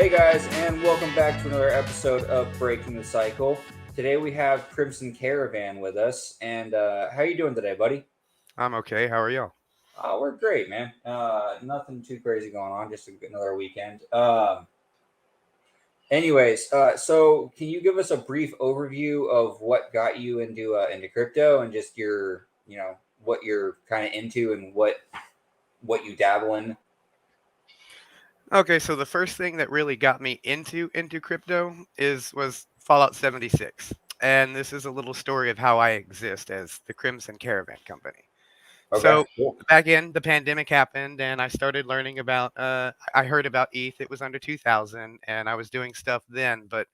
Hey guys, and welcome back to another episode of Breaking the Cycle. Today we have Crismon Caravan with us, and how you doing today, buddy? I'm okay. How are y'all? We're great, man. Nothing too crazy going on, just another weekend. So can you give us a brief overview of what got you into crypto and just your, what you're kind of into and what you dabble in? Okay, so the first thing that really got me into crypto was Fallout 76. And this is a little story of how I exist as the Crimson Caravan Company. Okay, So cool. back in the pandemic happened and I started learning about I heard about ETH. It was under 2000 and I was doing stuff then, but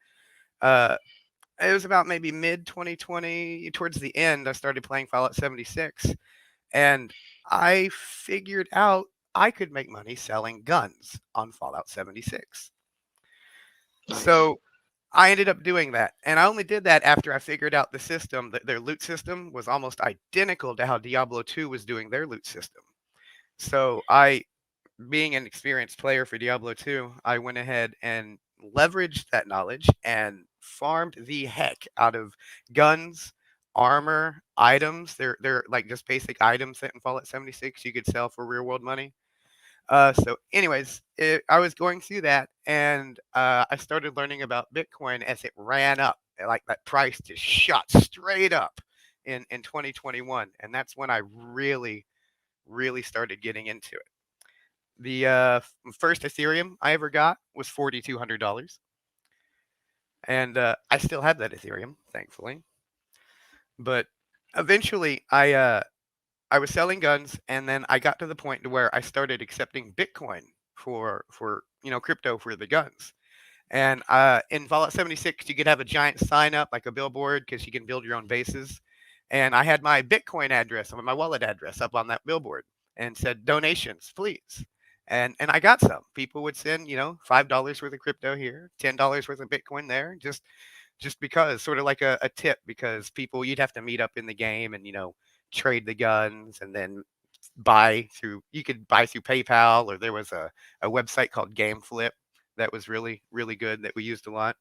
uh it was about maybe mid 2020 towards the end I started playing Fallout 76. And I figured out I could make money selling guns on Fallout 76. Nice. So I ended up doing that. And I only did that after I figured out the system, that their loot system was almost identical to how Diablo 2 was doing their loot system. So being an experienced player for Diablo 2, I went ahead and leveraged that knowledge and farmed the heck out of guns, armor, items. They're like just basic items that in Fallout 76 you could sell for real world money. I was going through that and I started learning about Bitcoin as it ran up. Like that price just shot straight up in 2021. And that's when I really started getting into it. The first Ethereum I ever got was $4,200, and I still have that Ethereum, thankfully. But eventually, I was selling guns, and then I got to the point to where I started accepting Bitcoin for crypto for the guns. And in Fallout 76, you could have a giant sign up like a billboard because you can build your own bases. And I had my Bitcoin address, my wallet address up on that billboard and said donations, please. And I got some. People would send, $5 worth of crypto here, $10 worth of Bitcoin there, just because, sort of like a tip, because people you'd have to meet up in the game and trade the guns and then you could buy through PayPal, or there was a website called GameFlip that was really good that we used a lot.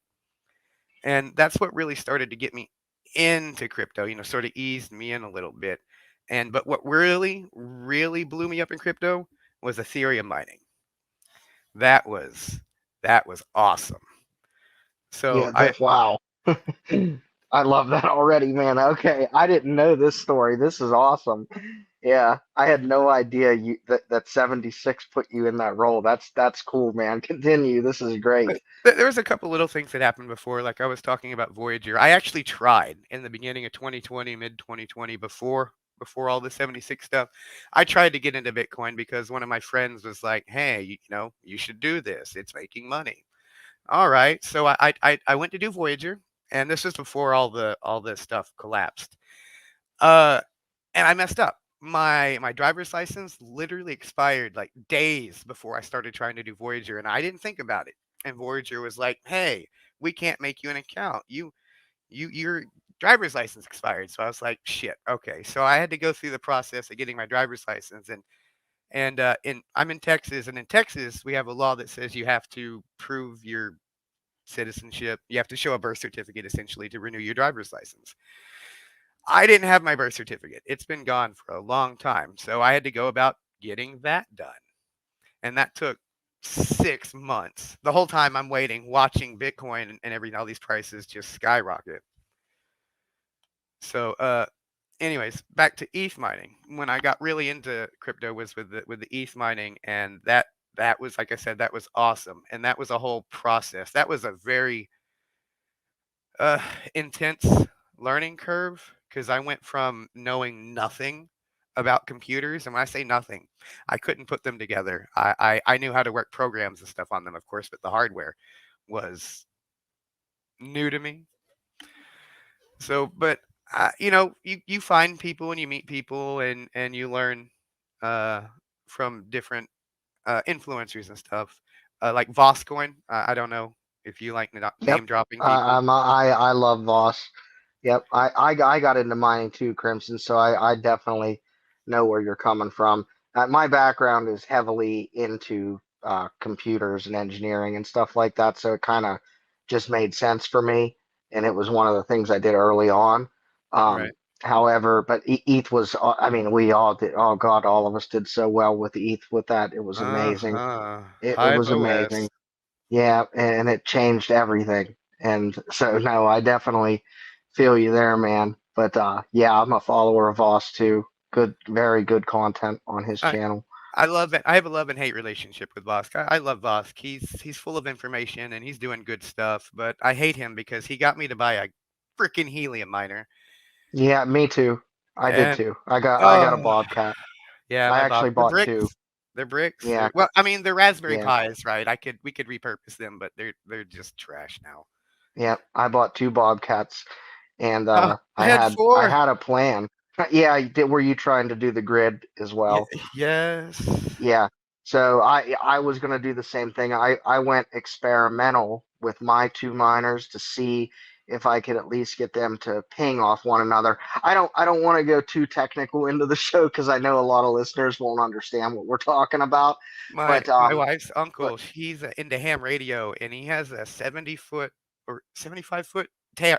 And that's what really started to get me into crypto, sort of eased me in a little bit. But what really blew me up in crypto was Ethereum mining. That was that was awesome. So Yeah, wow. I love that already, man. Okay, I didn't know this story. This is awesome. Yeah, I had no idea that 76 put you in that role. That's cool, man. Continue. This is great. there was a couple little things that happened before, like I was talking about Voyager. I actually tried in the beginning of 2020, mid 2020, before all the 76 stuff. I tried to get into Bitcoin because one of my friends was like, "Hey, you should do this. It's making money." All right, so I went to do Voyager, and this was before all this stuff collapsed. Uh, and I messed up. My driver's license literally expired like days before I started trying to do Voyager, and I didn't think about it. And Voyager was like, "Hey, we can't make you an account. Your driver's license expired." So I was like, "Shit, okay." So I had to go through the process of getting my driver's license, and I'm in Texas, and in Texas we have a law that says you have to prove your citizenship. You have to show a birth certificate essentially to renew your driver's license. I didn't have my birth certificate. It's been gone for a long time. So I had to go about getting that done. And that took 6 months. The whole time I'm waiting, watching Bitcoin and everything, all these prices just skyrocket. So, anyways, back to ETH mining. When I got really into crypto was with the ETH mining, and that was, like I said, that was awesome. And that was a whole process. That was a very uh, intense learning curve because I went from knowing nothing about computers, and when I say nothing, I couldn't put them together. I knew how to work programs and stuff on them, of course, but the hardware was new to me. So, but you find people and you meet people and you learn uh, from different influencers and stuff, like Voscoin. I don't know if you like Yep. name dropping people. I love Voss. Yep. I got into mining too, Crimson, so I definitely know where you're coming from. My background is heavily into computers and engineering and stuff like that. So it kind of just made sense for me, and it was one of the things I did early on. Right. However, but ETH was, I mean, we all did. Oh God, all of us did so well with ETH with that. It was amazing. Uh-huh. It Hive was OS. amazing. Yeah, and it changed everything. And so, no, I definitely feel you there, man. But yeah, I'm a follower of Voss too. Good, very good content on his I channel. I love it. I have a love and hate relationship with Vosk. I love Vosk. He's full of information and he's doing good stuff, but I hate him because he got me to buy a freaking helium miner. Yeah, me too. I did And too. I got a oh Bobcat. yeah, I my Bob. actually They're bought two. bricks. They're bricks. Yeah, Well, I mean, they're Raspberry yeah, Pis, right? We could repurpose them, but they're just trash now. yeah. I bought two Bobcats, and Oh, I had I four. had a plan. Yeah, were you trying to do the grid as Yeah, well? yes. Yeah. So I was gonna do the same thing. I went experimental with my two miners to see if I could at least get them to ping off one another. I don't want to go too technical into the show because I know a lot of listeners won't understand what we're talking about. My But my wife's but uncle, he's into ham radio, and he has a 70-foot or 75-foot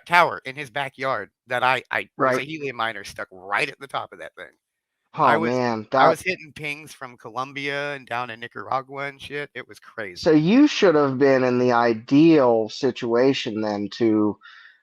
tower in his backyard that I there's a right. helium miner stuck right at the top of that thing. I Oh was man, I that was hitting pings from Colombia and down in Nicaragua and shit. It was so crazy. you should have been in the ideal situation then to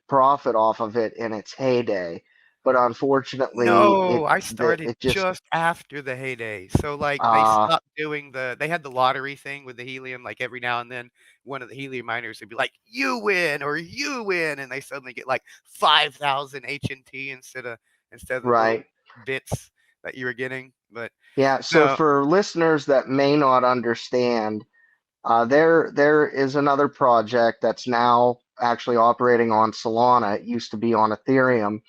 profit off of it in its heyday. But unfortunately, No, I started it just just after the heyday. So, like, they uh stopped doing they had the lottery thing with the helium, like, every now and then, one of the helium miners would be like, "You win," or "You win," and they suddenly get, like, 5,000 HNT instead of the little right. bits that you were getting, but Yeah, so no. for listeners that may not understand, there is another project that's now actually operating on Solana. It used to be on Ethereum,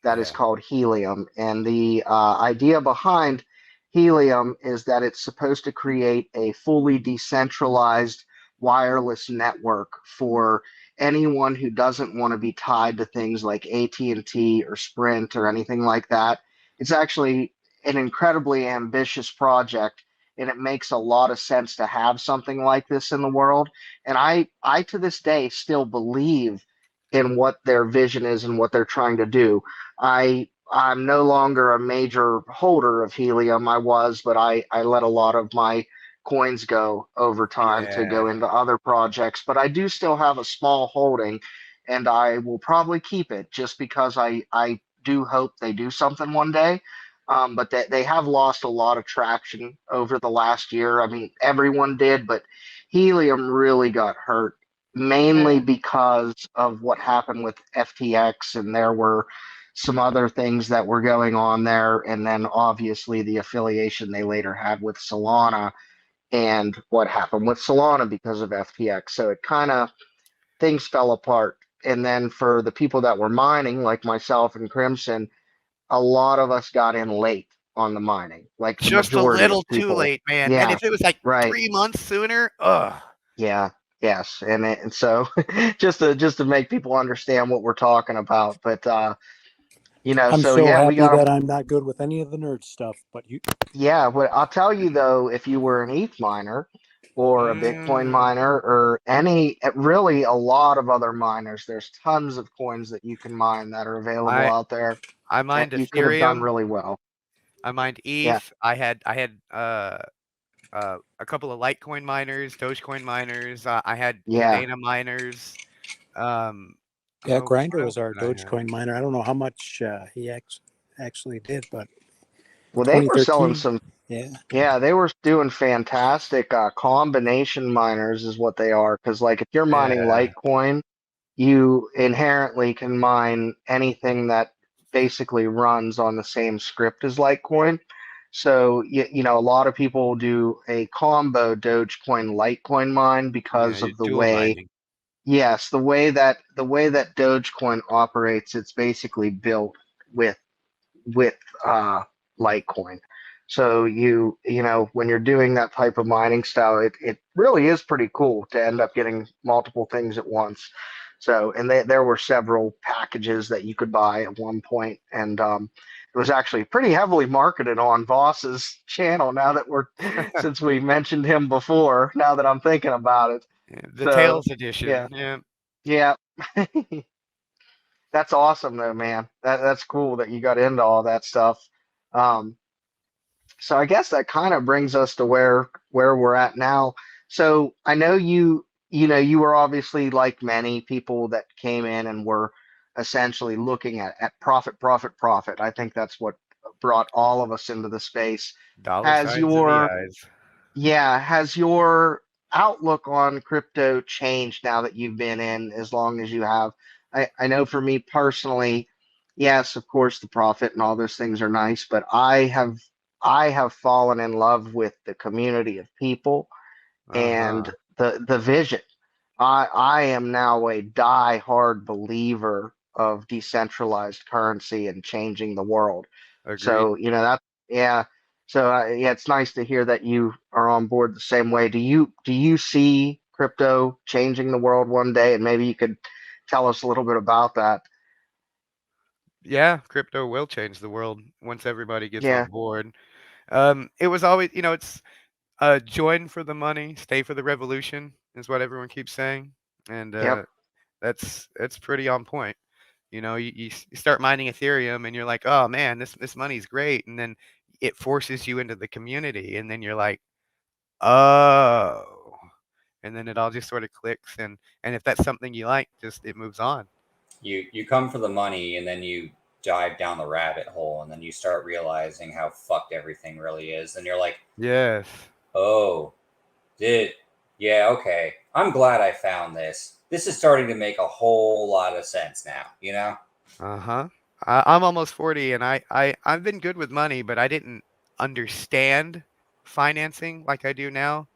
that is Yeah. called Helium. And the idea behind Helium is that it's supposed to create a fully decentralized wireless network for anyone who doesn't want to be tied to things like AT&T or Sprint or anything like that. It's actually an incredibly ambitious project, and it makes a lot of sense to have something like this in the world. And I to this day still believe in what their vision is and what they're trying to do. I'm no longer a major holder of helium. I was, but I let a lot of my coins go over time to go Yeah. into other projects. But I do still have a small holding, and I will probably keep it just because I do hope they do something one day. But they have lost a lot of traction over the last year. I mean, everyone did, but helium really got hurt mainly Yeah. because of what happened with FTX, and there were some other things that were going on there, and then obviously the affiliation they later had with Solana and what happened with Solana because of FTX. So it kind of things fell apart. And then for the people that were mining, like myself and Crimson, a lot of us got in late on the mining, like the Just a majority of little too people. late, man, and Yeah, if it was, like, right. 3 months sooner, ugh. Yeah, yes, and so just to make people understand what we're talking about, but I'm so so yeah, we happy got that them. I'm not good with any of the nerd stuff, but you Yeah, but I'll tell you though, if you were an ETH miner or a Bitcoin Mm, miner or any really a lot of other miners, there's tons of coins that you can mine that are available I out there I that mined you could have done Ethereum, really well. I mined Yeah, ETH, I had a couple of Litecoin miners, Dogecoin miners, I had yeah. Cadena miners, um, yeah, oh, what Grinder else was our did I have? Dogecoin miner. I don't know how much he actually did, but Well, they were selling 2013, some. yeah, Yeah, they were doing fantastic. Combination miners is what they are. Because, like, if you're mining Yeah, Litecoin, you inherently can mine anything that basically runs on the same script as Litecoin. So, a lot of people do a combo Dogecoin Litecoin mine yeah, because you're of the dual way, mining. yes, the way that Dogecoin operates, it's basically built with with uh, Litecoin. So when you're doing that type of mining style, it really is pretty cool to end up getting multiple things at once. So, and there were several packages that you could buy at one point, and it was actually pretty heavily marketed on Voss's channel. Now that since we mentioned him before, now that I'm thinking about it. The So Tails edition. yeah, Yeah. yeah. That's awesome though, man. That's cool that you got into all that stuff. Um, so I guess that kind of brings us to where we're at now. So I know you were obviously like many people that came in and were essentially looking at profit, profit, profit. I think that's what brought all of us into the space. Dollar Has signs in the your eyes. Yeah, has your outlook on crypto changed now that you've been in as long as you have? I know for me personally, yes, of course the profit and all those things are nice, but I have fallen in love with the community of people and Uh-huh. the vision. I am now a die-hard believer of decentralized currency and changing the world. Agreed. So, that, yeah. So, yeah, it's nice to hear that you are on board the same way. Do you see crypto changing the world one day? And maybe you could tell us a little bit about that. Yeah, crypto will change the world once everybody gets on Yeah. board. It was always, it's join for the money, stay for the revolution is what everyone keeps saying, and Yep. that's pretty on point. You start mining Ethereum, and you're like, oh man, this money's great, and then it forces you into the community, and then you're like, oh, and then it all just sort of clicks, and if that's something you like, just it moves on. You come for the money, and then you dive down the rabbit hole, and then you start realizing how fucked everything really is, and you're like, Yes. oh, did yeah, okay. I'm glad I found this. This is starting to make a whole lot of sense now, you know? Uh-huh. I'm almost 40, and I've been good with money, but I didn't understand financing like I do now.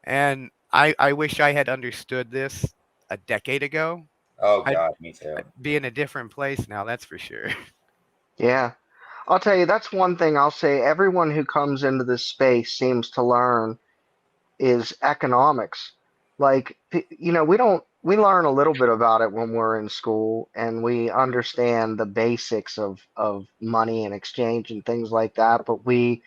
And I wish I had understood this a decade ago. Oh I'd, god, me too. I'd be in a different place now, that's for sure. Yeah. I'll tell you, that's one thing I'll say. Everyone who comes into this space seems to learn is economics. Like, we learn a little bit about it when we're in school and we understand the basics of money and exchange and things like that, but we're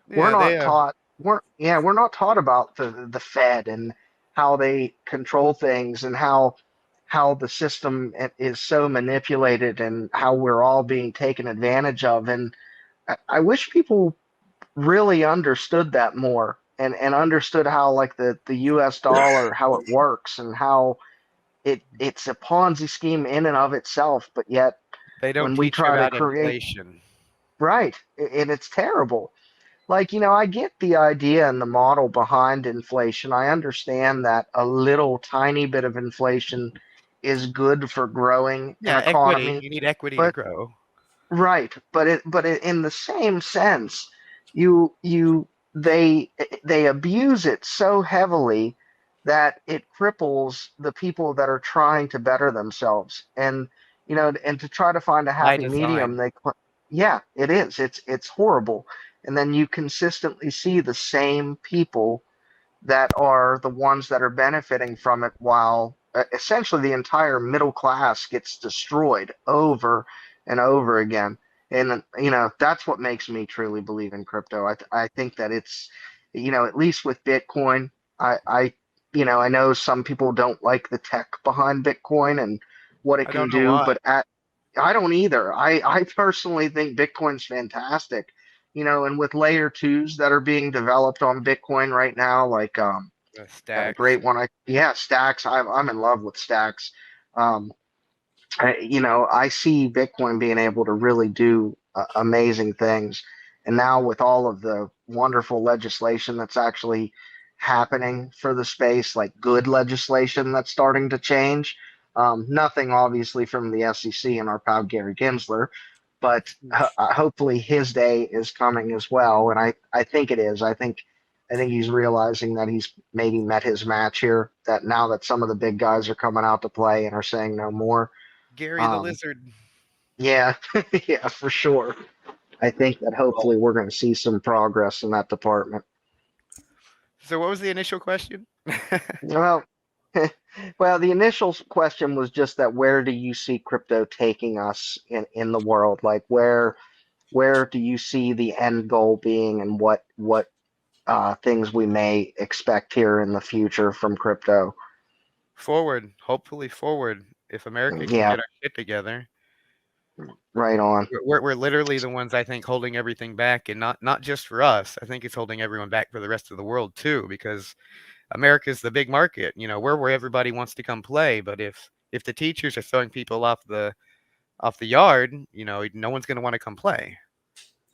Yeah, not taught, we're not taught about the Fed and how they control things and how the system is so manipulated and how we're all being taken advantage of. And I wish people really understood that more and understood how like the US dollar, how it works and how it's a Ponzi scheme in and of itself, but yet they don't when we teach you try to about create inflation. right, and it's terrible. Like, I get the idea and the model behind inflation. I understand that a little tiny bit of inflation is good for growing an Yeah, equity. economy, You need equity to but grow. right, but in the same sense, you you they abuse it so heavily that it cripples the people that are trying to better themselves. And to try to find a By happy medium, design. yeah, it is. It's horrible. And then you consistently see the same people that are the ones that are benefiting from it while essentially the entire middle class gets destroyed over and over again. And that's what makes me truly believe in crypto. I think that it's at least with Bitcoin, I know some people don't like the tech behind Bitcoin and what it I can don't know do, why. but I don't either. I personally think Bitcoin's fantastic. And with layer twos that are being developed on Bitcoin right now, like a Stacks. great one. Yeah, Stacks. I'm in love with Stacks. Um, I see Bitcoin being able to really do amazing things. And now with all of the wonderful legislation that's actually happening for the space, like good legislation that's starting to change. Nothing obviously from the SEC and our pal Gary Gensler, but hopefully his day is coming as well. And I think it is. I think he's realizing that he's maybe met his match here. That now that some of the big guys are coming out to play and are saying no more. Gary the Um, Lizard. yeah, yeah, for sure. I think that Well, hopefully we're going to see some progress in that department. So what was the initial question? Well, well, the initial question was just that where do you see crypto taking us in the world? Like where do you see the end goal being, and what things we may expect here in the future from crypto? Forward, hopefully forward. If America can Yeah, get our shit together, right on. we're literally the ones I think holding everything back, and not just for us. I think it's holding everyone back for the rest of the world too, because America's the big market. You know, we're where everybody wants to come play. But if the teachers are throwing people off the yard, you know, no one's going to want to come play.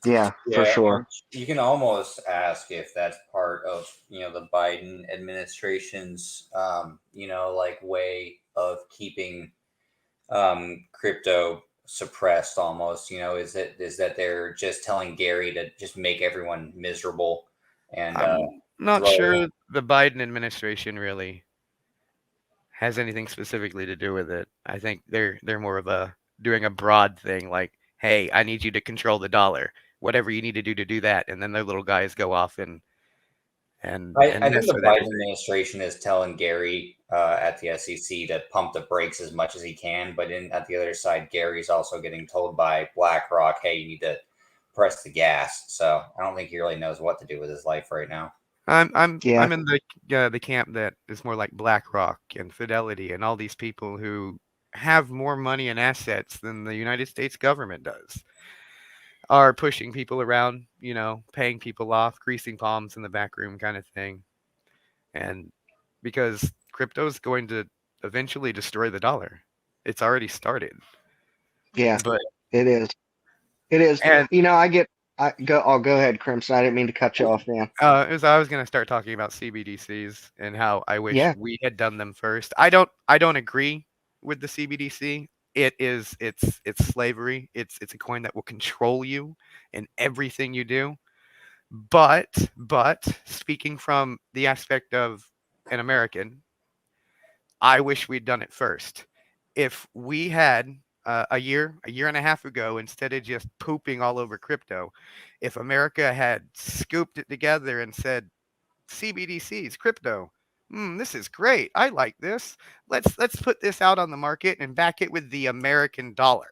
Yeah, for Yeah, and sure. you can almost ask if that's part of the Biden administration's like way of keeping crypto suppressed almost. Is that they're just telling Gary to just make everyone miserable and I'm not throw. sure the Biden administration really has anything specifically to do with it. I think they're more of a doing a broad thing like, hey, I need you to control the dollar. Whatever you need to do that. And then their little guys go off and I think mess the with Biden everything. administration is telling Gary at the SEC to pump the brakes as much as he can, but at the other side, Gary's also getting told by BlackRock, "Hey, you need to press the gas." So I don't think he really knows what to do with his life right now. Yeah, I'm in the camp that is more like BlackRock and Fidelity and all these people who have more money and assets than the United States government does, are pushing people around, you know, paying people off, greasing palms in the back room kind of thing. And because crypto is going to eventually destroy the dollar. It's already started. yeah, But it is. It is. and You know, I'll go ahead, Crimson. I didn't mean to cut you off, man. as I was going to start talking about CBDCs and how I wish Yeah, we had done them first. I don't agree with the CBDC. It's slavery. It's a coin that will control you in everything you do. But speaking from the aspect of an American, I wish we'd done it first. If we had a year and a half ago, instead of just pooping all over crypto, if America had scooped it together and said, CBDCs, crypto, this is great. I like this. Let's put this out on the market and back it with the American dollar.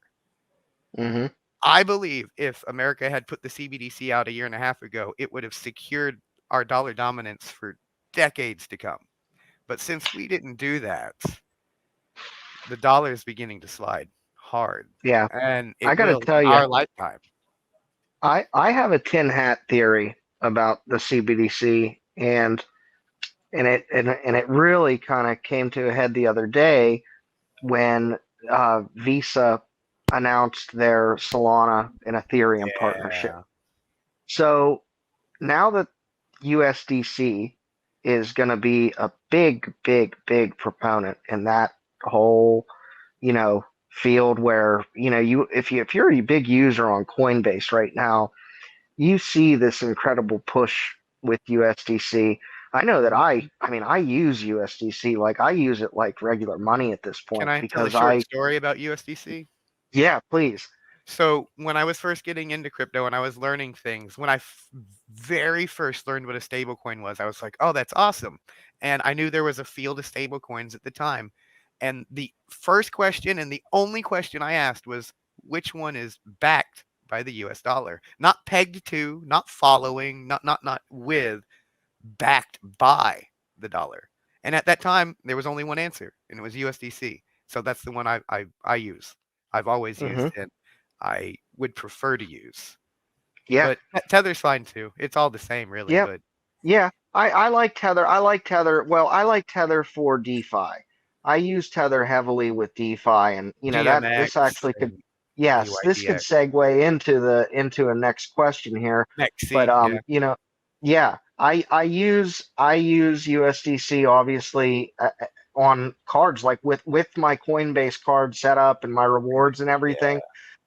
mm-hmm. I believe if America had put the CBDC out a year and a half ago, it would have secured our dollar dominance for decades to come. But since we didn't do that, the dollar is beginning to slide hard, Yeah. and I it got to will tell in you, our lifetime. I have a tin hat theory about the CBDC, and it really kind of came to a head the other day when Visa announced their Solana and Ethereum partnership. Yeah, So now that USDC is going to be a big, big, big proponent in that whole, field where, if you're a big user on Coinbase right now, you see this incredible push with USDC. I know that I use USDC, like I use it like regular money at this can point I tell a because short story about USDC? yeah, please. So when I was first getting into crypto and I was learning things, when I very first learned what a stablecoin was, I was like, "Oh, that's awesome!" And I knew there was a field of stablecoins at the time. And the first question and the only question I asked was, "Which one is backed by the U.S. dollar? Not pegged to, not following, not with, backed by the dollar." And at that time, there was only one answer, and it was USDC. So that's the one I use. I've always Hmm. used, and I would prefer to use. Yeah, But Tether's fine too. It's all the same, really. yeah, But yeah. I like Tether. I like Tether. Well, I like Tether for DeFi. I use Tether heavily with DeFi, and that this GMX actually could, and yes, this could UIDX, segue into a next question here. But XC, yeah, yeah, I use USDC obviously on cards, like with my Coinbase card set up and my rewards and Yeah. everything.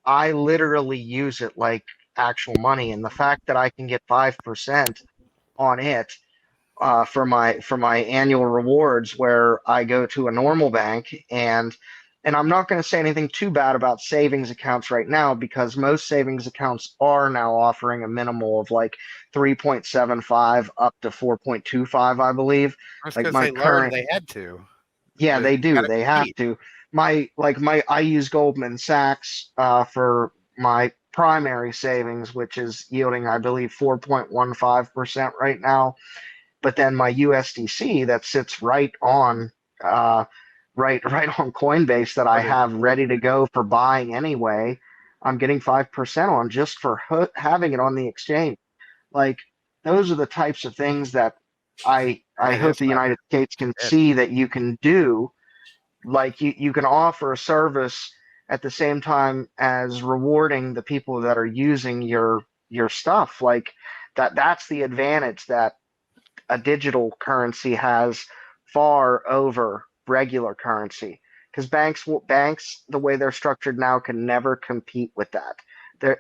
I literally use it like actual money, and the fact that I can get 5% on it for my annual rewards, where I go to a normal bank, and I'm not going to say anything too bad about savings accounts right now, because most savings accounts are now offering a minimal of like 3.75 up to 4.25, I believe. that's Like because my they learned current, they had to. yeah, But they you got do. to They have compete. to. I use Goldman Sachs for my primary savings, which is yielding, I believe, 4.15% right now. But then my USDC that sits right on right on Coinbase that I have ready to go for buying anyway, I'm getting 5% on just for having it on the exchange. Like those are the types of things that I Hey, hope that's the not United States can it. see that you can do. Like you can offer a service at the same time as rewarding the people that are using your stuff. Like that's the advantage that a digital currency has far over regular currency, because banks the way they're structured now can never compete with that.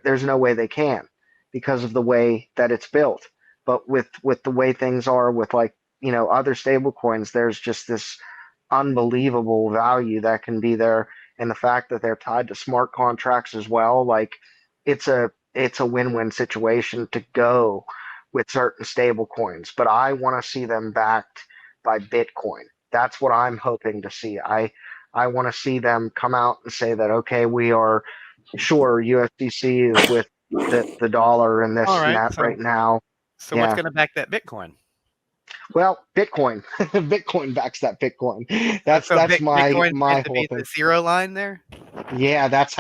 There's no way they can because of the way that it's built. But with the way things are with, like, other stable coins, there's just this unbelievable value that can be there, and the fact that they're tied to smart contracts as well, like it's a win-win situation to go with certain stable coins, but I want to see them backed by Bitcoin. That's what I'm hoping to see. I want to see them come out and say that, okay, we are sure USDC is with the dollar and All this and right. that right now. So what's Yeah. going to back that Bitcoin? Well, Bitcoin. Bitcoin backs that Bitcoin. So, That's Bitcoin's my meant to whole be the thing. zero line there? Yeah, that's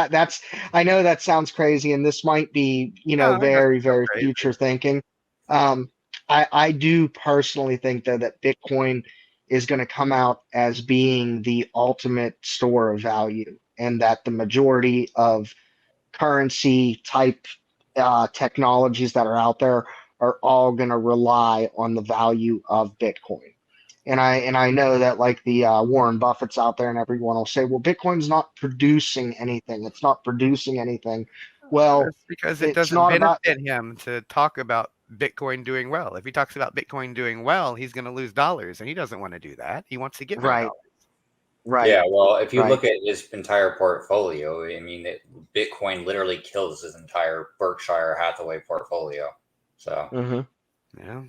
I know that sounds crazy, and this might be, No, it doesn't very, sound very crazy. future thinking. Um, I do personally think though that Bitcoin is going to come out as being the ultimate store of value, and that the majority of currency type technologies that are out there are all going to rely on the value of Bitcoin. And I know that, like, the Warren Buffett's out there, and everyone will say, "Well, Bitcoin's not producing anything. It's not producing anything." Well, It's because it it's doesn't not about benefit him to talk about Bitcoin doing well. If he talks about Bitcoin doing well, he's going to lose dollars, and he doesn't want to do that. He wants to get more right, dollars. right, Yeah, well, if you right. look at his entire portfolio, I mean, Bitcoin literally kills his entire Berkshire Hathaway portfolio. So, Hmm. Yeah.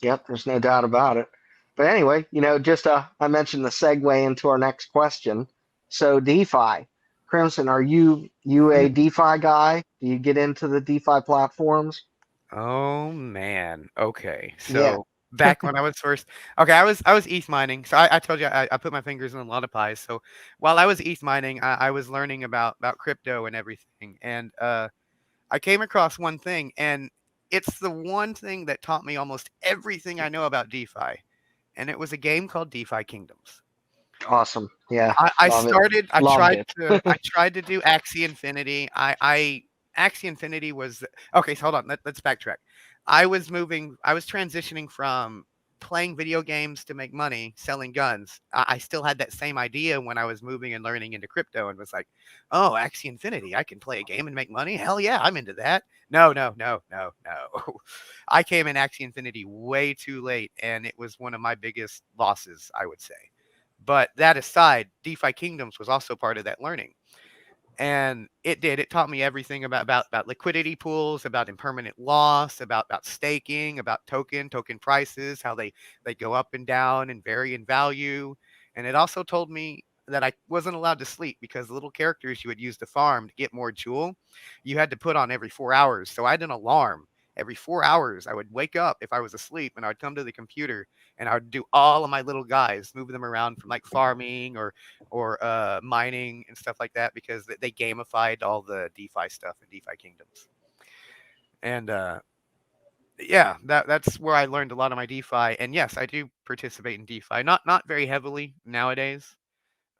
Yep, there's no doubt about it. But anyway, just I mentioned the segue into our next question. So DeFi, Crimson, are you a DeFi guy? Do you get into the DeFi platforms? Oh man. Okay. Yeah. So back when I was first, okay, I was ETH mining. So I told you I put my fingers in a lot of pies. So while I was ETH mining, I was learning about crypto and everything, and I came across one thing, and it's the one thing that taught me almost everything I know about DeFi, and it was a game called DeFi Kingdoms. Awesome. Yeah. I Love it. started. Loved it. I tried to do Axie Infinity. I Axie Infinity was okay. So hold on. Let's backtrack. I was moving. I was transitioning from playing video games to make money selling guns. I still had that same idea when I was moving and learning into crypto, and was like, "Oh, Axie Infinity! I can play a game and make money. Hell yeah, I'm into that." No, no, no, no, no. I came in Axie Infinity way too late, and it was one of my biggest losses, I would say. But that aside, DeFi Kingdoms was also part of that learning. And it taught me everything about liquidity pools, about impermanent loss, about staking, about token prices, how they go up and down and vary in value. And it also told me that I wasn't allowed to sleep, because the little characters you would use to farm to get more jewel, you had to put on every 4 hours. So I had an alarm. Every 4 hours, I would wake up if I was asleep, and I would come to the computer, and I would do all of my little guys, move them around from like farming or mining and stuff like that, because they gamified all the DeFi stuff in DeFi Kingdoms. And yeah, that's where I learned a lot of my DeFi. And yes, I do participate in DeFi, not very heavily nowadays.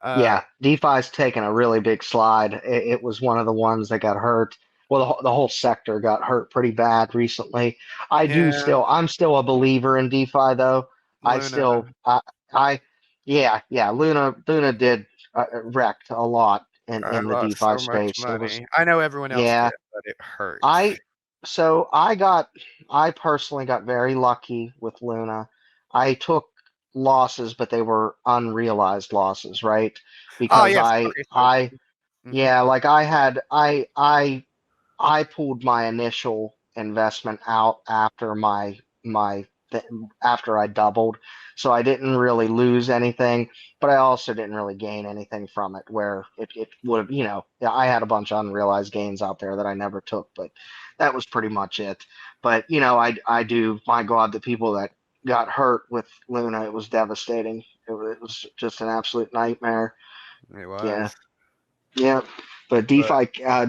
Uh, Yeah. DeFi's taken a really big slide. It was one of the ones that got hurt. Well, the whole sector got hurt pretty bad recently. yeah, I'm still a believer in DeFi though. I Luna, still, I, yeah. Luna did wrecked a lot I in the lost DeFi so much space. It was, money. I know everyone else yeah. did, but it hurt. I so I personally got very lucky with Luna. I took losses, but they were unrealized losses, right? Oh Because yes, okay, so mhm. yeah, like I pulled my initial investment out after my after I doubled. So I didn't really lose anything, but I also didn't really gain anything from it where it would have, yeah, I had a bunch of unrealized gains out there that I never took, but that was pretty much it. But, I do, my God, the people that got hurt with Luna, it was devastating. It was just an absolute nightmare. It Yeah. was. Yeah, but But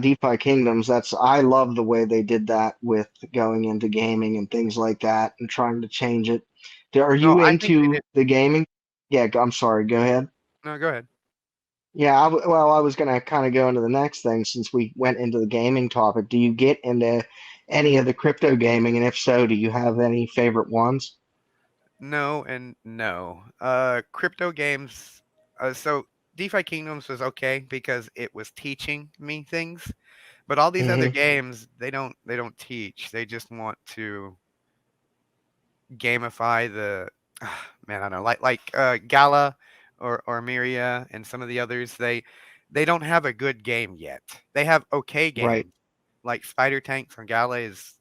DeFi Kingdoms, I love the way they did that with going into gaming and things like that and trying to change it. Are no, you I think they into did. the gaming? Yeah, I'm sorry, go ahead. No, go ahead. Yeah, well, I was gonna kind of go into the next thing since we went into the gaming topic. Do you get into any of the crypto gaming, and if so, do you have any favorite ones? No and no. Crypto games. So DeFi Kingdoms was okay because it was teaching me things, but all these other Hmm. games, they don't teach. They just want to gamify the man. I don't know, like Gala or Miria and some of the others. They don't have a good game yet. They have okay Right. games. Like Spider Tank from Gala is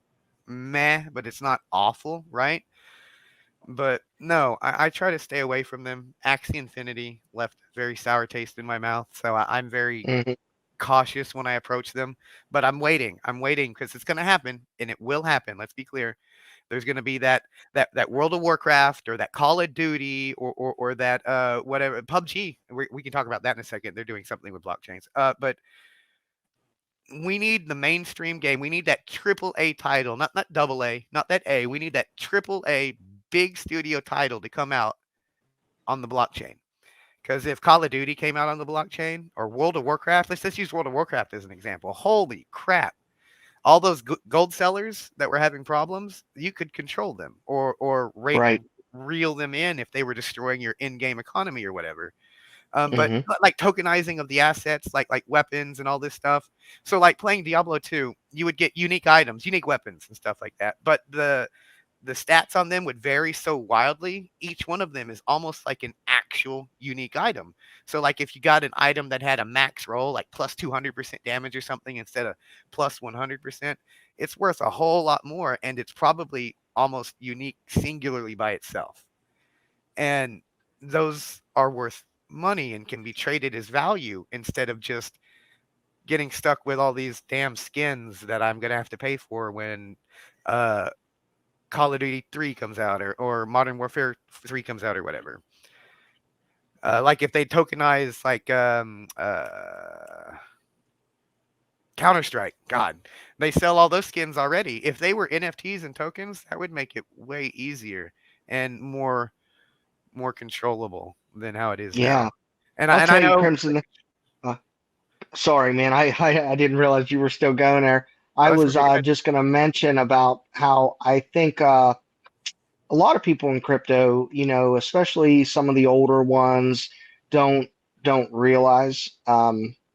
meh, but it's not awful, right? But no, I try to stay away from them. Axie Infinity left a very sour taste in my mouth, so I'm very Hmm. cautious when I approach them. But I'm waiting. I'm waiting because it's going to happen, and it will happen. Let's be clear. There's going to be that World of Warcraft or that Call of Duty or that whatever PUBG. We can talk about that in a second. They're doing something with blockchains. But we need the mainstream game. We need that triple A title, not double A, not that A. We need that triple A big studio title to come out on the blockchain. Because if Call of Duty came out on the blockchain or World of Warcraft, let's just use World of Warcraft as an example. Holy crap! All those gold sellers that were having problems, you could control them or Right. reel them in if they were destroying your in-game economy or whatever. But Hmm. like tokenizing of the assets, like weapons and all this stuff. So like playing Diablo 2, you would get unique items, unique weapons and stuff like that. But the stats on them would vary so wildly. Each one of them is almost like an actual unique item. So like if you got an item that had a max roll, like plus 200% damage or something instead of plus 100%, it's worth a whole lot more. And it's probably almost unique singularly by itself. And those are worth money and can be traded as value instead of just getting stuck with all these damn skins that I'm going to have to pay for when uh, Call of Duty 3 comes out or Modern Warfare 3 comes out or whatever. Like if they tokenize like Counter Strike, God, they sell all those skins already. If they were NFTs and tokens, that would make it way easier and more controllable than how it is Yeah, now. And I I'll and I tell you, know, Crimson. uh, Sorry, man. I didn't realize you were still going there. oh, I that's was okay. Go ahead. just going to mention about how I think a lot of people in crypto, especially some of the older ones, don't don't realize,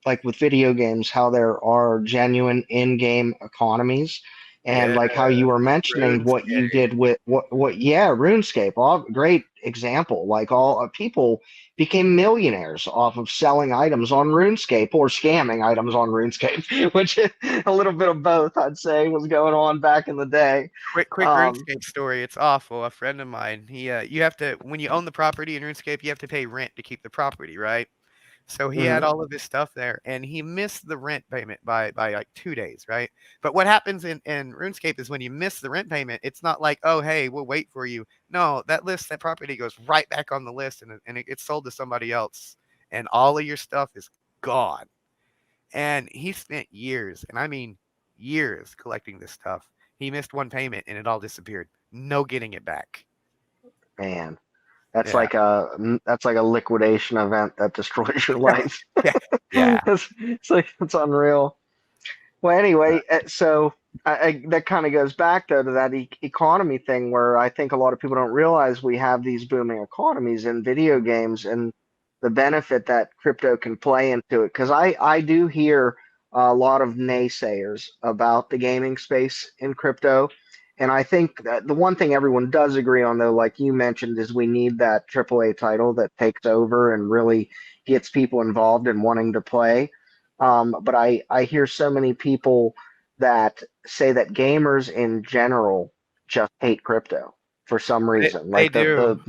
like with video games, how there are genuine in-game economies, and Yeah, like how you were mentioning what you RuneScape. did with yeah, RuneScape, all great example. Like all people became millionaires off of selling items on RuneScape or scamming items on RuneScape, which a little bit of both, I'd say, was going on back in the day. Quick Um, RuneScape story. It's awful. A friend of mine, you have to when you own the property in RuneScape, you have to pay rent to keep the property, right? So he had mhm, all of his stuff there, and he missed the rent payment by like 2 days, right? But what happens in RuneScape is when you miss the rent payment, it's not like, oh hey, we'll wait for you. No, that property goes right back on the list, and it gets sold to somebody else, and all of your stuff is gone. And he spent years, and I mean years, collecting this stuff. He missed one payment, and it all disappeared. No getting it back. man. That's Yeah, like a liquidation event that destroys your life. yeah, yeah. It's like it's unreal. Well, anyway, so that kind of goes back though to that economy thing where I think a lot of people don't realize we have these booming economies in video games and the benefit that crypto can play into it. Because I do hear a lot of naysayers about the gaming space in crypto. And I think that the one thing everyone does agree on, though, like you mentioned, is we need that AAA title that takes over and really gets people involved in wanting to play. But I hear so many people that say that gamers in general just hate crypto. for some reason. They Like do.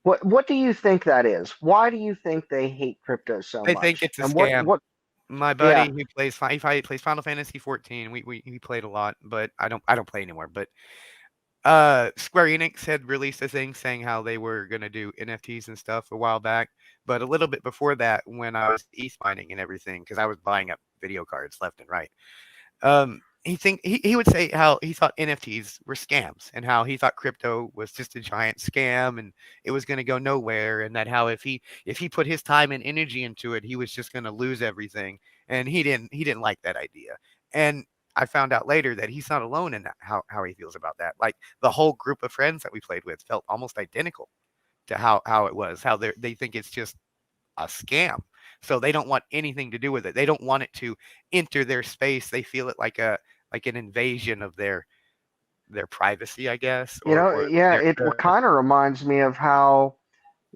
what do you think that is? Why do you think they hate crypto so They think much? it's a And scam. what My yeah, buddy, he plays Final Fantasy 14. He played a lot, but I don't play anymore. But Square Enix had released a thing saying how they were gonna do NFTs and stuff a while back. But a little bit before that, when I was ETH mining and everything, because I was buying up video cards left and right. He would say how he thought NFTs were scams and how he thought crypto was just a giant scam and it was going to go nowhere, and that how if he put his time and energy into it, he was just going to lose everything, and he didn't like that idea. And I found out later that he's not alone in that, how he feels about that. Like the whole group of friends that we played with felt almost identical to how it was, how they think it's just a scam. So they don't want anything to do with it. They don't want it to enter their space. They feel it like an invasion of their privacy, I guess, or yeah, their, it kind of reminds me of how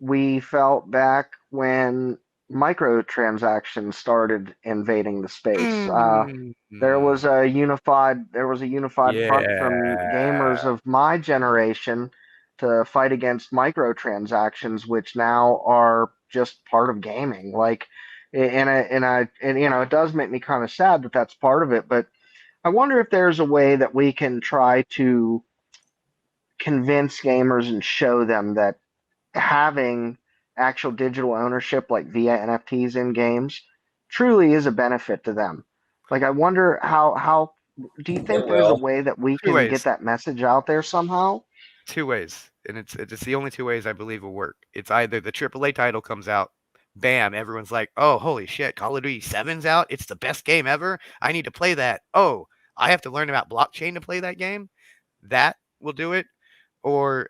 we felt back when microtransactions started invading the space. mm, There was a unified front from gamers yeah. of my generation to fight against microtransactions, which now are just part of gaming. Like, and you know, it does make me kind of sad that that's part of it. But I wonder if there's a way that we can try to convince gamers and show them that having actual digital ownership, like via NFTs in games, truly is a benefit to them. Like, I wonder how do you It think there's a will. way that we Two can get ways. that message out there somehow? Two ways. And it's the only two ways I believe will work. It's either the AAA title comes out, bam, everyone's like, "Oh, holy shit, Call of Duty 7's out. It's the best game ever. I need to play that. Oh, I have to learn about blockchain to play that game." That will do it. Or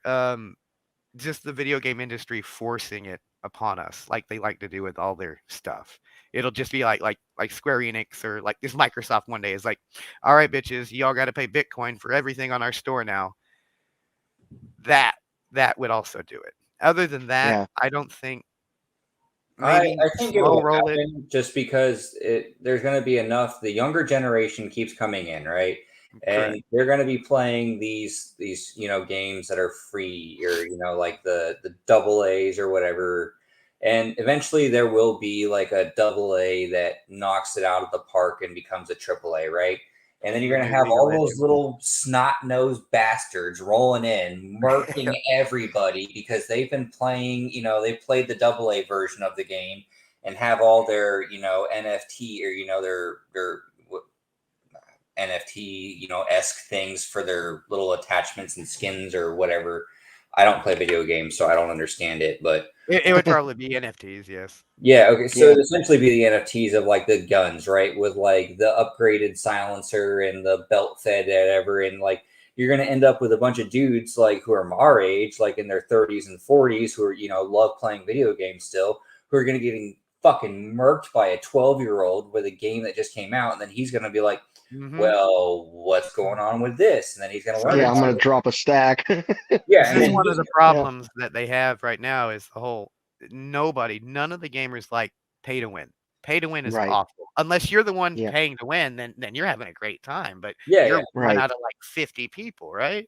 just the video game industry forcing it upon us like they like to do with all their stuff. It'll just be like Square Enix or like this Microsoft one day is like, all right, bitches, y'all got to pay Bitcoin for everything on our store now. That that would also do it. Other than that, Yeah, I don't think I, maybe I think it slow will roll it. happen just because there's going to be enough. The younger generation keeps coming in, right? Correct. And they're going to be playing these games that are free, or like the double A's or whatever. And eventually there will be like a double A that knocks it out of the park and becomes a triple A, right? And then you're The going to new have League of all those Legends. little snot-nosed bastards rolling in, murking everybody because they've been playing, they played the double A version of the game and have all their, NFT, or, their NFT, esque things for their little attachments and skins or whatever. I don't play video games, so I don't understand it, but It would probably be NFTs, yes. yeah, okay. So yeah, it'd essentially be the NFTs of like the guns, right? With like the upgraded silencer and the belt fed whatever. And like you're gonna end up with a bunch of dudes like who are our age, like in their 30s and 40s, who are, love playing video games still, who are gonna getting fucking murked by a 12-year-old with a game that just came out, and then he's gonna be like, Hmm. well, what's going on with this? And then he's gonna So learn yeah. this I'm about gonna it. drop a stack. Yeah, this and is then one of he's the Yeah, problems that they have right now is the whole none of the gamers like pay to win. Pay to win is right. awful. Unless you're the one Yeah, paying to win, then you're having a great time. But yeah, yeah. you're one right. out of like 50 people, right?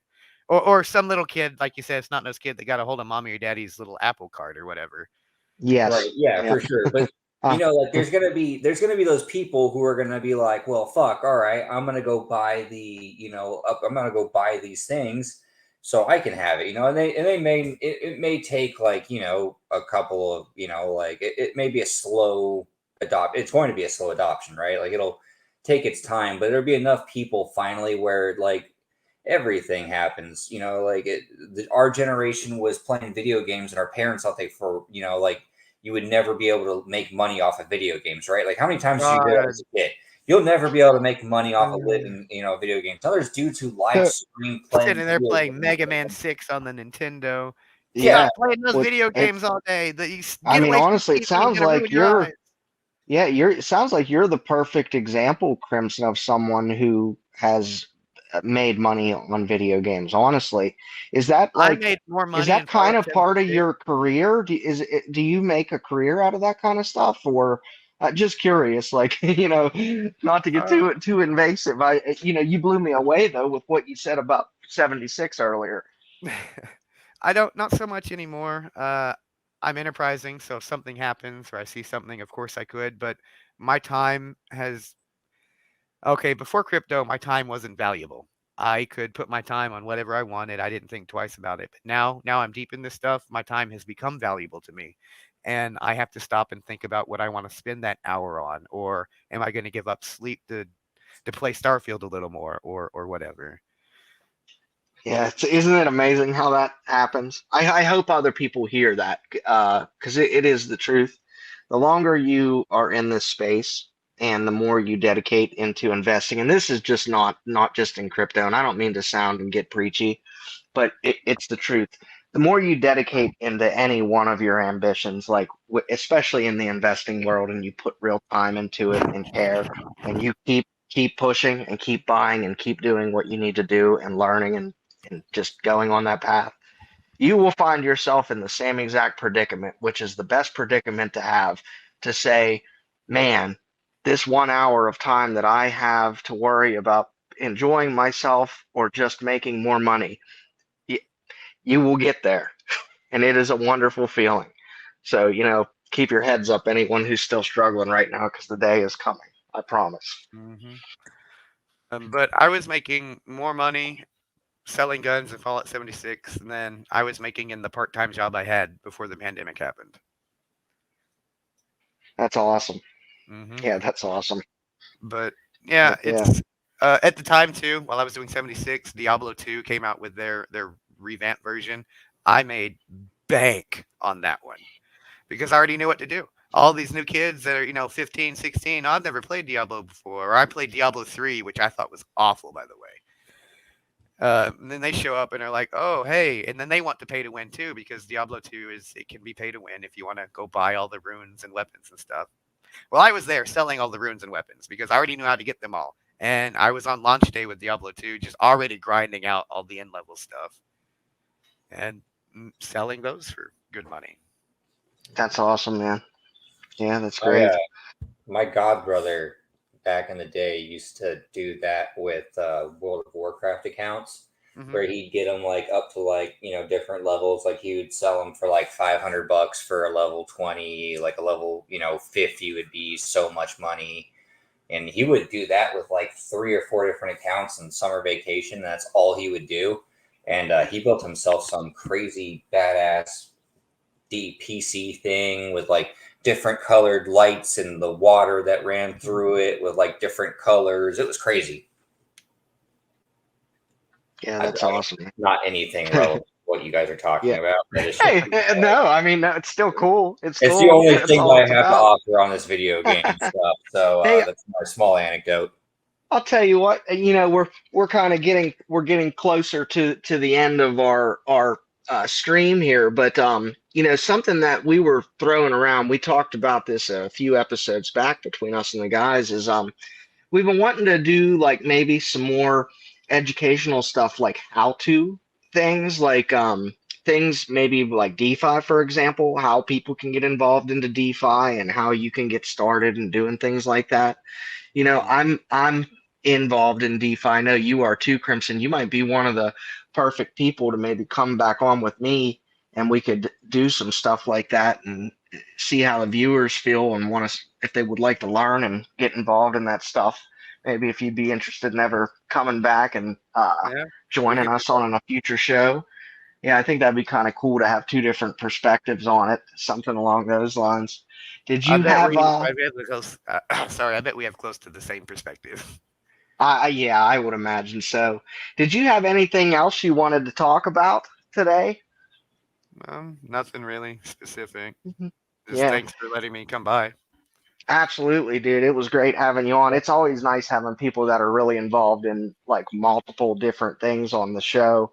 Or some little kid, like you said, it's not those kid that got a hold of mom or your daddy's little Apple card or whatever. Right. Yes. Yeah, Yeah. for sure. But Uh, like there's gonna be those people who are gonna be like, well, fuck, all right, I'm gonna go buy I'm gonna go buy these things so I can have it, and they it may take like, a couple of, like it may be a slow it's going to be a slow adoption, right? Like it'll take its time, but there'll be enough people finally where like everything happens, like our generation was playing video games and our parents thought like you would never be able to make money off of video games, right? Like how many times did you hear that God. as a kid? You'll never be able to make money off of Uh, living, video games. Now there's dudes who live stream playing Sitting there video playing games. Mega Man 6 on the Nintendo. Yeah, yeah. Stop playing those What video it? games all day. I Get mean, away from honestly, the it TV. It's sounds gonna ruin like your eyes. yeah, it sounds like you're the perfect example, Crimson, of someone who has made money on video games. Honestly, is that I like, made more is money in that kind Fallout of part of 76. your career? Do you make a career out of that kind of stuff, or just curious? Like, not to get Uh, too invasive. You blew me away though with what you said about 76 earlier. I don't, not so much anymore. I'm enterprising, so if something happens or I see something, of course I could, but my time has, okay, before crypto, my time wasn't valuable. I could put my time on whatever I wanted. I didn't think twice about it. But now I'm deep in this stuff. My time has become valuable to me. And I have to stop and think about what I want to spend that hour on, or am I going to give up sleep to play Starfield a little more, or whatever. Yeah, isn't it amazing how that happens? I hope other people hear that because it is the truth. The longer you are in this space and the more you dedicate into investing, and this is just not just in crypto, and I don't mean to sound and get preachy, but it's the truth. The more you dedicate into any one of your ambitions, like especially in the investing world, and you put real time into it and care, and you keep pushing and keep buying and keep doing what you need to do and learning and just going on that path, you will find yourself in the same exact predicament, which is the best predicament to have to say, man, this 1 hour of time that I have to worry about enjoying myself or just making more money, you will get there. And it is a wonderful feeling. So, keep your heads up, anyone who's still struggling right now, because the day is coming. I promise. Hmm. But I was making more money selling guns in Fallout 76 than I was making in the part-time job I had before the pandemic happened. That's awesome. Hmm. Yeah, that's awesome. But yeah, Yeah. it's at the time too. While I was doing 76, Diablo 2 came out with their revamped version. I made bank on that one because I already knew what to do. All these new kids that are 15, 16, I've never played Diablo before, or I played Diablo 3, which I thought was awful, by the way. And then they show up and are like, "Oh, hey!" And then they want to pay to win too because Diablo 2 it can be pay to win if you want to go buy all the runes and weapons and stuff. Well, I was there selling all the runes and weapons because I already knew how to get them all. And I was on launch day with Diablo 2, just already grinding out all the end level stuff and selling those for good money. That's awesome, man. Yeah, that's I, great. my god brother back in the day used to do that with World of Warcraft accounts, Mm-hmm. where he'd get them like up to like different levels. Like he would sell them for like $500 for a level 20, like a level 50 would be so much money. And he would do that with like 3 or 4 different accounts in summer vacation. That's all he would do. And he built himself some crazy badass deep PC thing with like different colored lights and the water that ran through it with like different colors. It was crazy. Yeah, that's awesome. Not anything relevant to what you guys are talking Yeah. about. But it's Hey, no, I mean, it's still cool. It's the cool. only That's thing all that it's I have to about. offer on this video game stuff. So Hey, that's my small anecdote. I'll tell you what, we're kind of getting closer to the end of our stream here, but something that we were throwing around, we talked about this a few episodes back between us and the guys, is we've been wanting to do like maybe some more educational stuff, like how to things, like things maybe like DeFi, for example, how people can get involved into DeFi and how you can get started and doing things like that. I'm involved in DeFi. I know you are too, Crimson. You might be one of the perfect people to maybe come back on with me and we could do some stuff like that and see how the viewers feel and want to, if they would like to learn and get involved in that stuff. Maybe if you'd be interested in ever coming back and Yeah, joining us on a future show. Yeah, I think that'd be kind of cool to have two different perspectives on it, something along those lines. Did I you bet have I bet we close. Sorry, I bet we have close to the same perspective. yeah, I would imagine so. Did you have anything else you wanted to talk about today? Nothing really specific. Mhm. Just Yeah, thanks for letting me come by. absolutely, dude. It was great having you on. It's always nice having people that are really involved in like multiple different things on the show.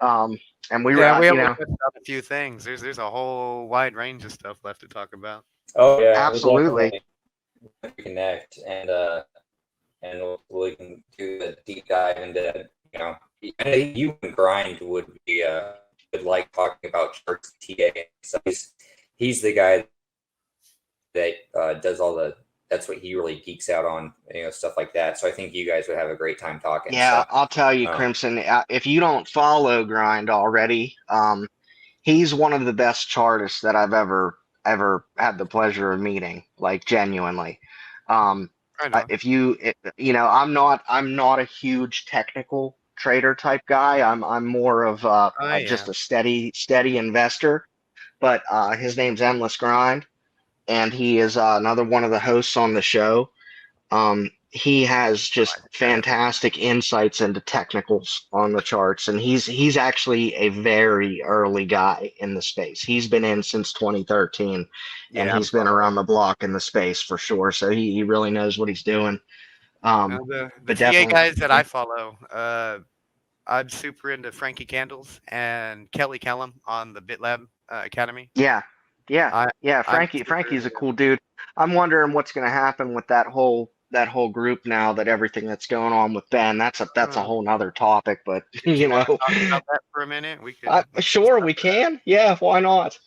Um, and we were, Yeah, we only touched on a few things. There's a whole wide range of stuff left to talk about. Oh yeah, we'll absolutely. definitely reconnect and we can do a deep dive into I think you and Grind would like talking about Shark's TA. So he's the guy that does all the that's what he really geeks out on, stuff like that. So I think you guys would have a great time talking. Yeah, So I'll tell you, um, Crimson, if you don't follow Grind already, he's one of the best chartists that I've ever had the pleasure of meeting, like genuinely. Um, I know. I'm not a huge technical trader type guy. I'm more I of just am. a steady investor. But his name's Endless Grind, and he is another one of the hosts on the show. He has just fantastic insights into technicals on the charts, and he's actually a very early guy in the space. He's been in since 2013, and Yeah, I'm he's been following. around the block in the space for sure. So he really knows what he's doing. The But TA definitely, guys that I follow, I'm super into Frankie Candles and Kelly Kellum on the BitLab Academy. yeah, yeah, I yeah. I'm super Frankie's into a them. cool dude. I'm wondering what's going to happen with that whole group now that everything that's going on with Ben. That's a Uh, whole nother topic, but did you want to talk about that for a minute? We could sure discuss we can. Yeah, why not?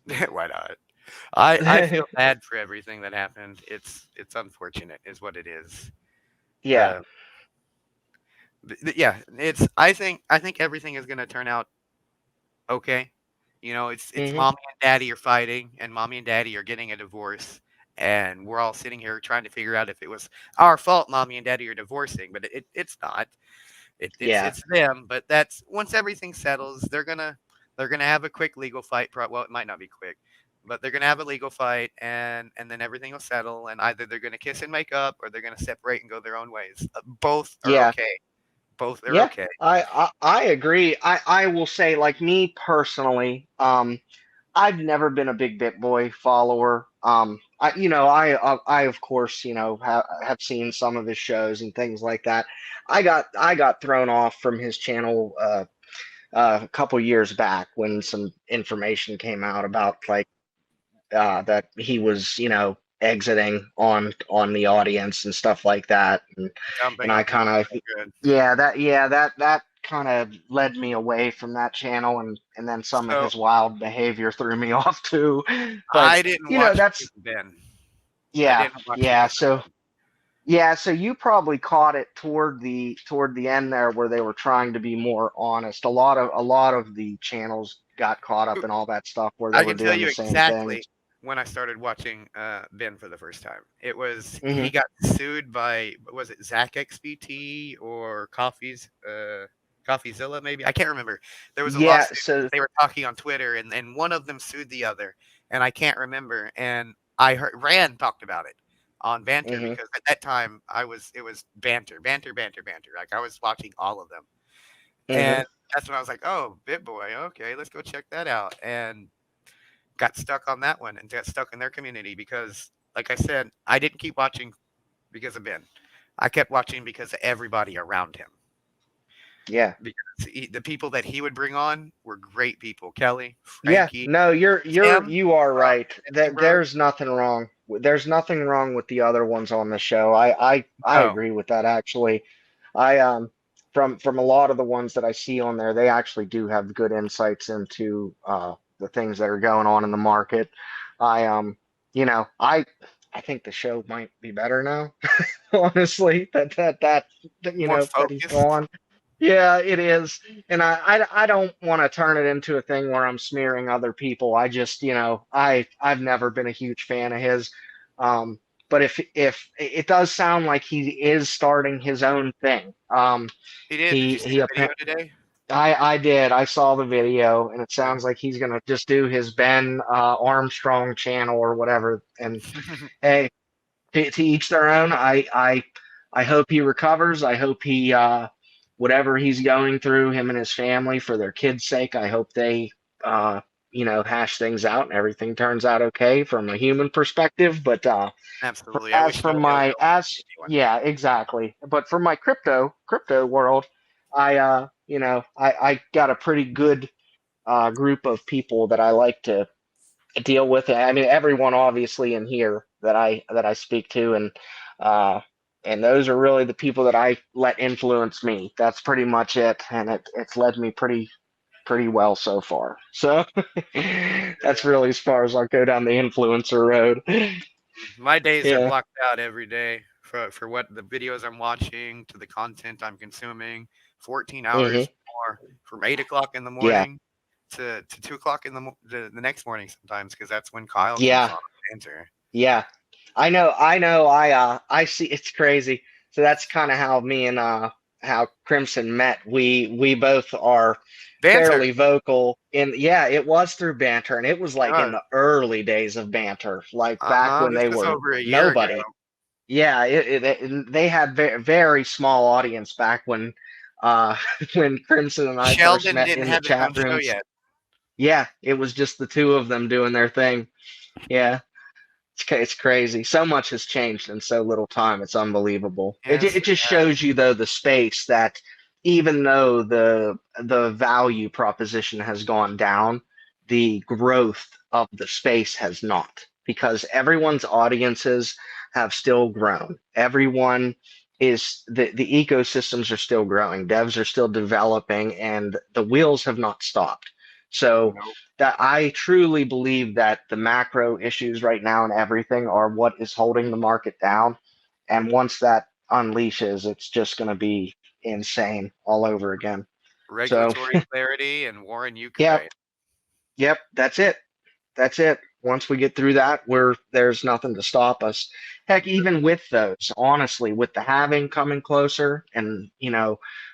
that. Why not? I feel bad for everything that happened. It's unfortunate, is what it is. Yeah. Uh, yeah, I think everything is gonna turn out okay. It's Hmm. mommy and daddy are fighting, and mommy and daddy are getting a divorce, and we're all sitting here trying to figure out if it was our fault mommy and daddy are divorcing, but it's not. Yeah. It's them, but that's once everything settles, they're gonna have a quick legal fight. Well, it might not be quick, but they're gonna have a legal fight, and then everything will settle, and either they're gonna kiss and make up, or they're gonna separate and go their own ways. Both are Yeah. okay. Both are Yeah. okay. I agree. I will say, like me personally, I've never been a big BitBoy follower. I of course, have seen some of his shows and things like that. I got thrown off from his channel a couple years back when some information came out about like that he was, exiting on the audience and stuff like that, and Dumping I on kind people. of That's good. that kind of led me away from that channel, and then some of So his wild behavior threw me off too. But I didn't watch that's Because of Ben. I yeah, didn't watch yeah. Because of So Ben. yeah, so you probably caught it toward the end there where they were trying to be more honest. A lot of the channels got caught up in all that stuff where they I were can tell doing you the same things. exactly when I started watching Ben for the first time. It was Hmm. he got sued by, was it Zach XBT or Coffeezilla maybe? I can't remember. There was a Yeah, lawsuit so because they were talking on Twitter, and one of them sued the other, and I can't remember. And I heard Rand talked about it on Banter, hmm because at that time it was Banter, Banter, Banter, Banter. Like I was watching all of them. hmm And that's when I was like, "Oh, BitBoy, okay, let's go check that out." And got stuck on that one and got stuck in their community because, like I said, I didn't keep watching because of Ben. I kept watching because of everybody around him. yeah. Because the people that he would bring on were great people. Kelly, Yeah, Frankie, no, Tim you are from right. Disney That Bros. there's nothing wrong. There's nothing wrong with the other ones on the show. I Oh, agree with that actually. I from a lot of the ones that I see on there, they actually do have good insights into the things that are going on in the market. I you know, I think the show might be better now, honestly, more that he's focused. gone. Yeah, it is. And I don't want to turn it into a thing where I'm smearing other people. I just, I've never been a huge fan of his. Um, but if it does sound like he is starting his own thing. He did. Did He you see he the appa- video today? I did. I saw the video, and it Yeah. sounds like he's gonna just do his Ben Armstrong channel or whatever. And hey, to each their own. I hope he recovers. I hope he whatever he's going through, him and his family, for their kids' sake. I hope they uh, hash things out and everything turns out okay from a human perspective. But Absolutely. I as wish for no ill my will as to anyone. yeah, exactly. But for my crypto world, I got a pretty good group of people that I like to deal with it. I mean, everyone obviously in here that I speak to, uh, and those are really the people that I let influence me. That's pretty much it, and it's led me pretty well so far. So that's really as far as I'll go down the influencer road. My days are Yeah. blocked out every day for what the videos I'm watching to the content I'm consuming. 14 hours more from 8 o'clock in the Yeah. morning to 2 o'clock in the next morning sometimes, because that's when Kyle comes Yeah. on to answer. Yeah. I know. I see it's crazy. So that's kind of how me and how Crimson met. We both are Banter. fairly vocal in, yeah, it was through banter, and it was like in God. the early days of banter, like back when This they was were over a year ago. nobody. Yeah, they had very small audience back when when Crimson and I first Sheldon met didn't in the have his chat own show rooms. yet. Yeah, it was just the two of them doing their thing. Yeah. It's crazy. So much has changed in so little time. It's unbelievable. Yes. It just shows you though the space that even though the value proposition has gone down, the growth of the space has not, because everyone's audiences have still grown. Everyone is the ecosystems are still growing. Devs are still developing, and the wheels have not stopped. So Nope. that I truly believe that the macro issues right now and everything are what is holding the market down. And once that unleashes, it's just going to be insane all over again. So, Regulatory clarity and war in yep, Ukraine. yep, that's it. That's it. Once we get through that, there's nothing to stop us. Heck, even with those, honestly, with the halving coming closer, and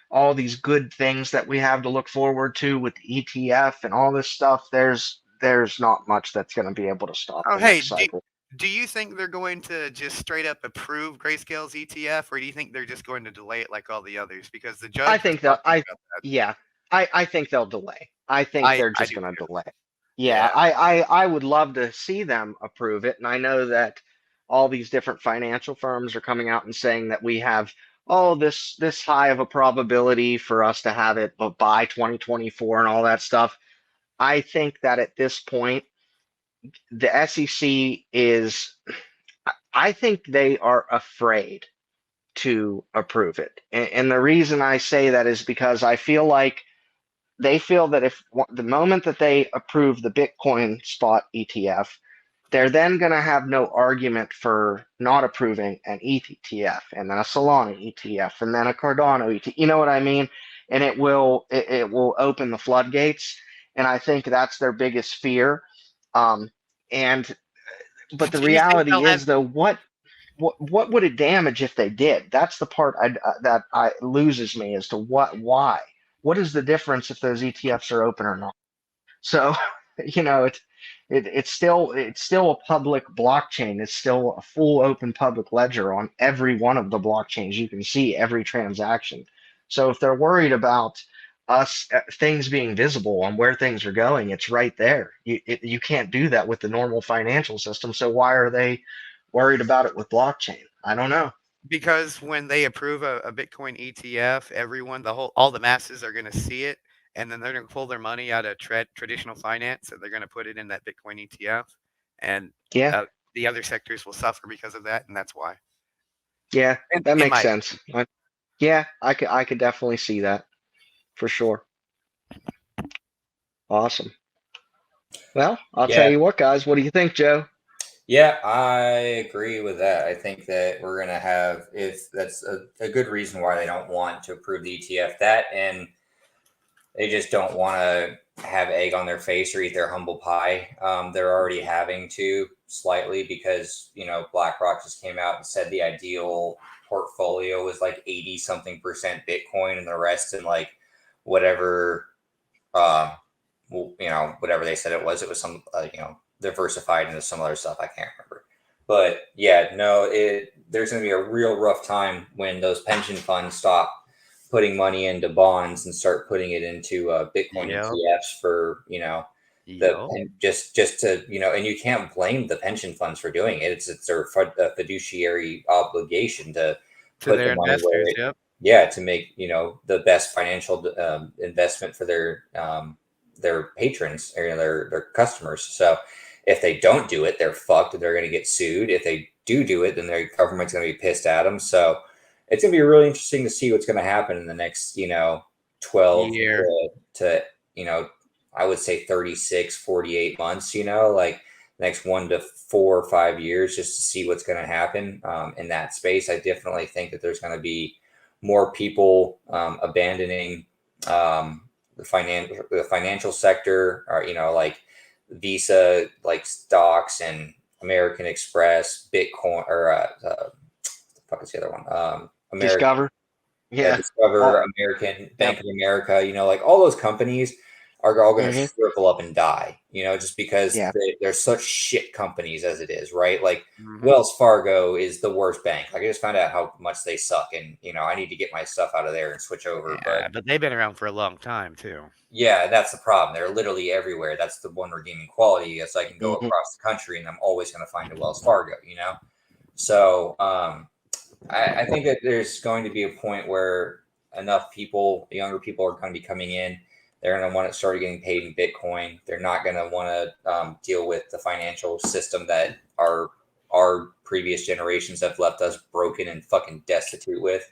all these good things that we have to look forward to with the ETF and all this stuff, there's not much that's going to be able to stop Oh, the hey, next cycle. do you think they're going to just straight up approve Grayscale's ETF, or do you think they're just going to delay it like all the others? Because the I judge was think they'll. talking about that. Yeah, I think they'll delay. I think they're I just do going to too. delay. Yeah, Yeah. I would love to see them approve it, and I know that all these different financial firms are coming out and saying that we have this high of a probability for us to have it by 2024 and all that stuff. I think that at this point, the SEC is. I think they are afraid to approve it, and the reason I say that is because I feel like they feel that if the moment that they approve the Bitcoin spot ETF, they're then going to have no argument for not approving an ETH ETF, and then a Solana ETF, and then a Cardano ETF. You know what I mean? And it will open the floodgates, and I think that's their biggest fear. Um, and but the Do you think reality they'll have? is, though, what would it damage if they did? That's the part that I loses me as to why. What is the difference if those ETFs are open or not? So, it's still a public blockchain. It's still a full open public ledger on every one of the blockchains. You can see every transaction. So if they're worried about us things being visible on where things are going, it's right there. You can't do that with the normal financial system. So why are they worried about it with blockchain? I don't know. Because when they approve a Bitcoin ETF, all the masses are going to see it, and then they're going to pull their money out of traditional finance, and they're going to put it in that Bitcoin ETF, and Yeah, the other sectors will suffer because of that, and that's why. yeah, that In makes my sense. Yeah, I could definitely see that for sure. Awesome. Well, I'll tell Yeah. you what, guys. What do you think, Joe? Yeah, I agree with that. I think that we're going to have, if that's a good reason why they don't want to approve the ETF, that and they just don't want to have egg on their face or eat their humble pie. They're already having to slightly because, BlackRock just came out and said the ideal portfolio was like 80 something percent Bitcoin and the rest in like whatever, uh, whatever they said it was some, diversified into some other stuff. I can't remember. But yeah, no, there's going to be a real rough time when those pension funds stop putting money into bonds and start putting it into Bitcoin Yep. ETFs for Yep. just to and you can't blame the pension funds for doing it. It's their fiduciary obligation to To put their the money where investors. Yep. to make the best financial investment for their patrons or their customers. So if they don't do it, they're fucked. They're going to get sued. If they do it, then their government's going to be pissed at them. So it's going to be really interesting to see what's going to happen in the next 12 Year. to I would say 36, 48 months. Like next 1 to 4 or 5 years just to see what's going to happen in that space. I definitely think that there's going to be more people abandoning the financial sector, or like Visa, like stocks, and American Express, Bitcoin, or the fuck is the other one? Discover. Yeah. Discover, American, Bank of America, like all those companies are all going to shrivel up and die, just because they're such shit companies as it is, right? Like Wells Fargo is the worst bank. Like I just found out how much they suck, and I need to get my stuff out of there and switch over. But they've been around for a long time too. Yeah, that's the problem. They're literally everywhere. That's the one redeeming quality, is I can go across the country and I'm always going to find a Wells Fargo, So I think that there's going to be a point where enough people, younger people, are going to be coming in. They're going to want to start getting paid in Bitcoin. They're not going to want to deal with the financial system that our previous generations have left us broken and fucking destitute with.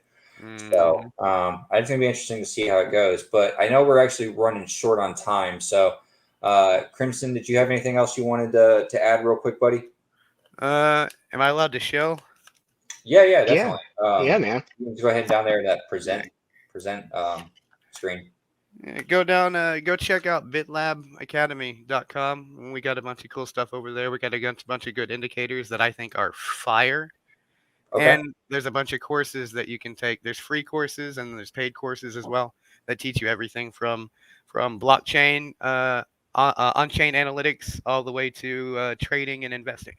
So I think it's going to be interesting to see how it goes. But I know we're actually running short on time. So Crimson, did you have anything else you wanted to add real quick, buddy? Am I allowed to show? Yeah, definitely. Yeah, man. You can go ahead down there that present screen. Go check out bitlabacademy.com. We got a bunch of cool stuff over there. We got a bunch of good indicators that I think are fire. Okay. And there's a bunch of courses that you can take. There's free courses and there's paid courses as well that teach you everything from blockchain, on-chain analytics, all the way to trading and investing.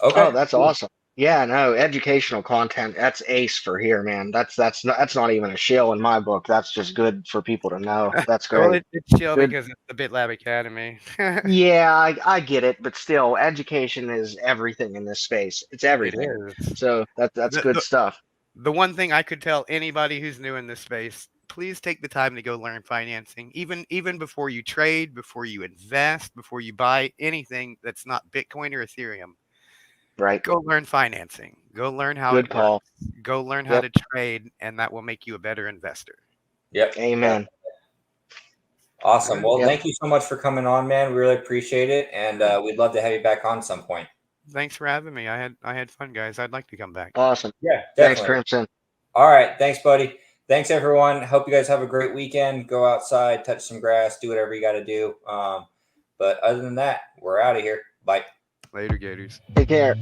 Okay. Oh, that's awesome. Yeah, no, educational content, that's ace for here, man. That's not even a shill in my book. That's just good for people to know. That's great. Well, it's chill because it's the BitLab Academy. Yeah, I get it, but still, education is everything in this space. It's everything. It is. So that's good stuff. The one thing I could tell anybody who's new in this space, please take the time to go learn financing. Even before you trade, before you invest, before you buy anything that's not Bitcoin or Ethereum. Right. Go learn financing. Go learn how it works. Go learn how to trade, and that will make you a better investor. Yep. Amen. Awesome. Well, thank you so much for coming on, man. We really appreciate it, and we'd love to have you back on some point. Thanks for having me. I had fun, guys. I'd like to come back. Awesome. Yeah, definitely. Thanks, Crimson. All right. Thanks, buddy. Thanks, everyone. Hope you guys have a great weekend. Go outside, touch some grass, do whatever you got to do. But other than that, we're out of here. Bye. Later, Gators. Take care.